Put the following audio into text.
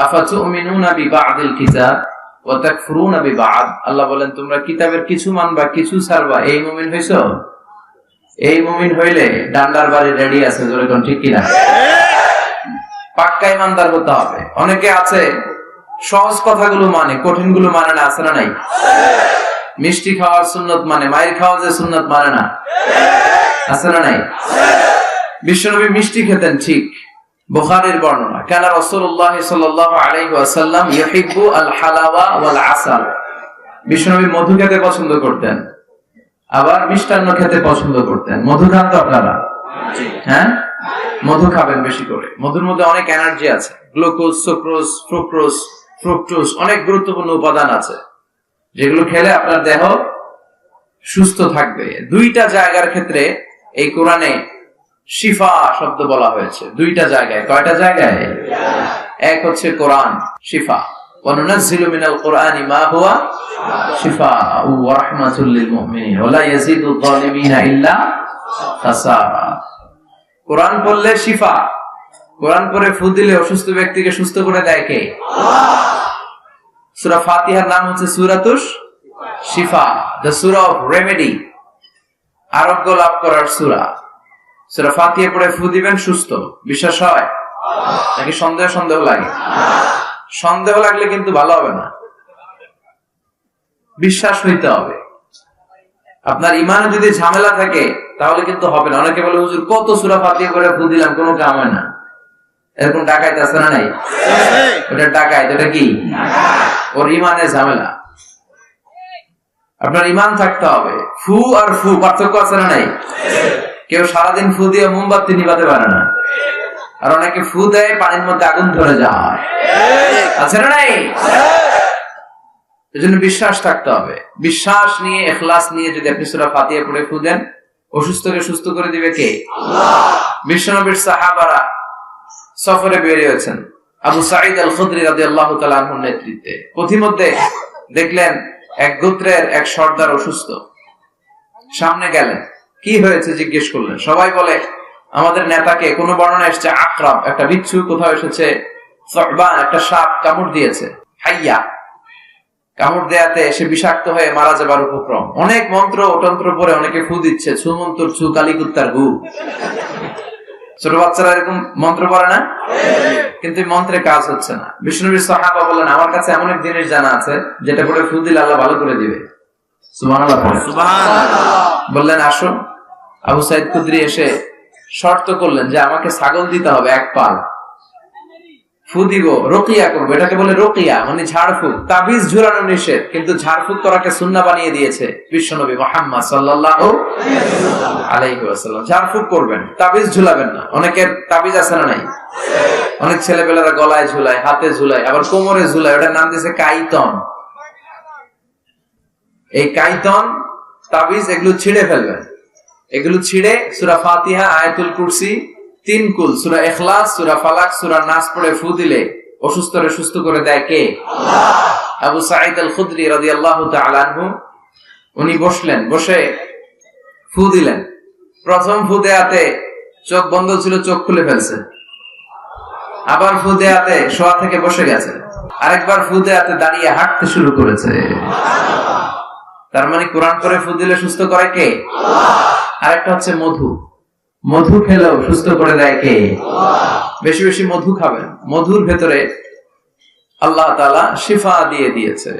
আফাতুমিনুনা বিবা'দিল কিতাব ওয়া তাকফুরুনা বিবা'দ। আল্লাহ বলেন তোমরা কিতাবের কিছু মানবা কিছু ছাড়বা, এই মুমিন হইছো? এই মুমিন হইলে ডান্ডার বাড়ি রেডি আছে, জোরে কোন ঠিক কিনা? পাক্কা ইমানদার হতে হবে। অনেকে আছে সহজ কথাগুলো মানে, কঠিন গুলো মানে না, আছে না নাই? মিষ্টি খাওয়ার সুন্নত মানে, মায়ের খাওয়া যে সুন্নত মানে না, আছে না নাই? বিশ্বনবী মিষ্টি খেতেন ঠিক, বুখারীর বর্ণনা, কানা রাসূলুল্লাহ সাল্লাল্লাহু আলাইহি ওয়াসাল্লাম ইউহিব্বু আল হালাওয়া ওয়াল আসাল। বিশ্বনবী মধু খেতে পছন্দ করতেন, আবার মিষ্টান্ন খেতে পছন্দ করতেন। মধু খান তো আপনারা? হ্যাঁ, মধু খাবেন বেশি করে। মধুর মধ্যে অনেক এনার্জি আছে, গ্লুকোজ, সুক্রোজ, ফ্রুক্টোজ, অনেক গুরুত্বপূর্ণ উপাদান আছে যেগুলো খেলে আপনার দেহ সুস্থ থাকবে। দুইটা জায়গার ক্ষেত্রে এই কোরআনে শিফা শব্দ বলা হয়েছে, দুইটা জায়গায়। কয়টা জায়গায়? এক হচ্ছে কোরআন শিফা, ওয়া নুনাজ্জিলু মিনাল কোরআনি মা হুয়া শিফাউ ওয়া রাহমাতুল লিল মুমিনিন ওয়া লা ইয়াজিদু যালিমিনা ইল্লা খাসারা। কোরআন পড়লে শিফা, কোরআন পড়ে ফু দিলে অসুস্থ ব্যক্তিকে সুস্থ করে দেয় কে? আল্লাহ। সূরা ফাতিহার নাম হচ্ছে সূরাতুশ শিফা, দ্য সূরা অফ রেমেডি, আরোগ্য লাভ করার সূরা। সূরা ফাতিহা পড়ে ফু দিবেন, সুস্থ। বিশ্বাস হয় নাকি সন্দেহ লাগে? সন্দেহ লাগলে কিন্তু ভালো হবে না, বিশ্বাস হইতে হবে। আপনার ইমানে যদি ঝামেলা থাকে তাহলে কিন্তু হবে না। অনেকে বলে হুজুর কত সূরা ফাতিহা করে ফু দিলাম, কোনো কাম হয় না। এরকম ডাকাইত আছে না নাই? ওটা ডাকাইত, এটা কি? ওর ইমানে ঝামেলা। আপনার ইমান থাকতে হবে। ফু আর ফু পার্থক্য আছে না নাই? কেউ সারাদিন ফু দিয়ে মোমবাতি নিভাতে পারে না, আর অনেকে ফু দেয় পানির মধ্যে আগুন ধরে যায়, আছে না নাই? এজন্য বিশ্বাস থাকতে হবে। বিশ্বাস নিয়ে, ইখলাস নিয়ে যদি আপনি সূরা ফাতিহা পড়ে ফু দেন, অসুস্থকে সুস্থ করে দিবে কে? আল্লাহ। বিশ্বনবীর সাহাবারা সফরে বের হয়েছেন আবু সাঈদ আল খুদরি রাদিয়াল্লাহু তাআলা আনহুর নেতৃত্বে। পথিমধ্যে দেখলেন এক গোত্রের এক সর্দার অসুস্থ। সামনে গেলেন, কি হয়েছে জিজ্ঞেস করলেন। সবাই বলে আমাদের নেতাকে, কোন বর্ণনা এসেছে আকরাব, একটা বিচ্ছু, কোথাও এসেছে সুবান, একটা সাপ কামড় দিয়েছে, হাইয়া কামড় দেয়াতে সে বিষাক্ত হয়ে মারা যাবার উপক্রম। অনেক মন্ত্র তন্ত্র পরে অনেকে ফু দিচ্ছে, ছু মন্ত্র ছু কালিকুত্তার গু। ছোট বাচ্চারা এরকম মন্ত্র পড়ে না, কিন্তু মন্ত্রে কাজ হচ্ছে না। বিষ্ণুনবীর সাহাবা বললেন আমার কাছে এমন এক জিনিস জানা আছে যেটা করে ফু দিলে আল্লাহ ভালো করে দিবে। সুবহানাল্লাহ পড়ে। সুবহানাল্লাহ। বললেন আসো। আবু সাঈদ খুদরি এসে শর্ত করলেন যে আমাকে ছাগল দিতে হবে এক পাল, ফু দিব, রকিয়া করবো। এটাকে বলে রকিয়া, মানে ঝাড়ফুঁক। তাবিজ ঝুলানো নিষেধ, কিন্তু ঝাড়ফুঁক করাকে সুন্নাহ বানিয়ে দিয়েছে বিশ্বনবী মুহাম্মদ সাল্লাল্লাহু আলাইহি ওয়াসাল্লাম। ঝাড়ফুঁক করবেন, তাবিজ ঝুলাবেন না। অনেকের তাবিজ আছে না নাই? অনেক ছেলেপেলেরা গলায় ঝুলায়, হাতে ঝুলায়, আবার কোমরে ঝুলায়। ওটার নাম দিয়েছে কাইতন। এই কাইতন তাবিজ এগুলো ছিঁড়ে ফেলবেন। এগুলো ছিঁড়ে সূরা ফাতিহা, আয়াতুল কুরসি, 3 কুল, সূরা ইখলাস, সূরা ফালাক, সূরা নাস পড়ে ফু দিলে অসুস্থরে সুস্থ করে দেয় কে? আল্লাহ। আবু সাঈদ আল খুদরি রাদিয়াল্লাহু তাআলা আনহু উনি বসলেন, বসে ফু দিলেন। প্রথম ফু দেয়াতে চোখ বন্ধ ছিল, চোখ খুলে ফেলছে। আবার ফু দেয়াতে শোয়া থেকে বসে গেছে। আরেকবার ফু দেয়াতে দাঁড়িয়ে হাঁটতে শুরু করেছে। তার মানে কোরআন করে ফু দিলে সুস্থ করে কে? আল্লাহ। আরেকটা হচ্ছে মধু, মধু খেলেও সুস্থ করে দেয় কে? আল্লাহ। বেশি বেশি মধু খাবেন, মধুর ভেতরে আল্লাহ তাআলা শিফা দিয়ে দিয়েছে।